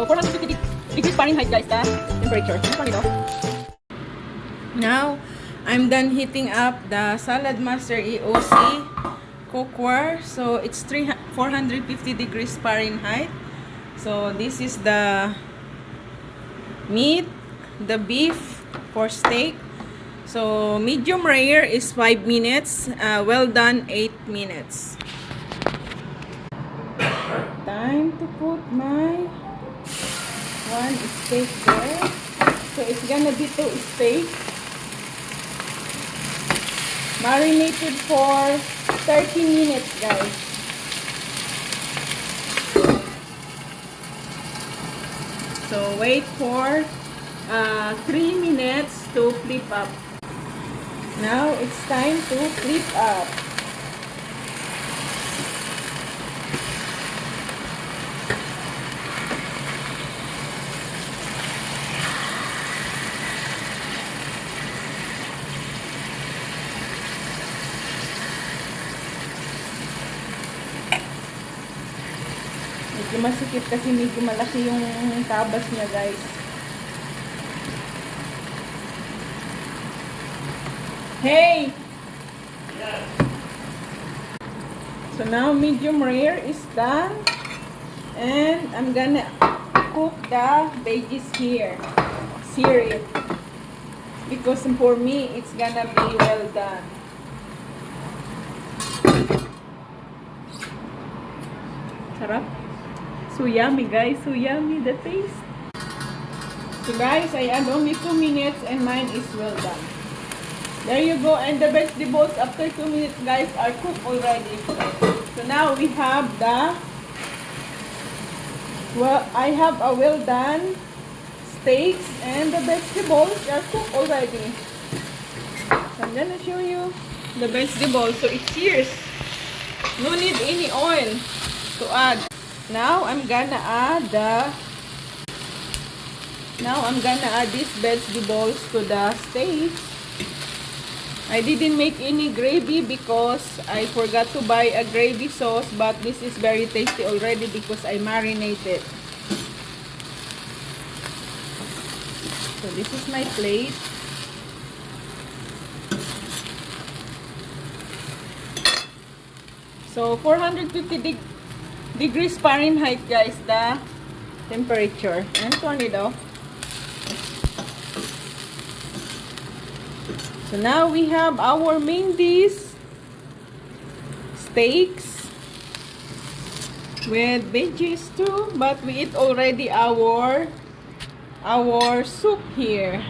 So 450 degrees Fahrenheit guys, the temperature. Now, I'm done heating up the Salad Master EOC cookware. So it's 450 degrees Fahrenheit. So this is the meat, the beef for steak. So medium rare is 5 minutes, well done 8 minutes. Time to put my one steak there. So it's gonna be 2 steak marinated for 30 minutes guys. So wait for 3 minutes to flip up. Now it's time to flip up. Medyo masikip kasi medyo malaki yung tabas niya guys. Hey! So now medium rare is done. And I'm gonna cook the veggies here. Sear it. Because for me, it's gonna be well done. Sarap. So yummy guys. So yummy the taste. So guys, I add only 2 minutes and mine is well done. There you go, and the vegetables after 2 minutes guys are cooked already. So now we have the, well, I have a well done steaks and the vegetables are cooked already. So I'm gonna show you the vegetables. So it's sears. No need any oil to add. Now I'm gonna add these vegetables to the steaks. I didn't make any gravy because I forgot to buy a gravy sauce, but this is very tasty already because I marinated. So this is my plate. So 450 degrees Fahrenheit guys, the temperature. And turn it off. So now we have our main dish, steaks with veggies too, but we eat already our soup here.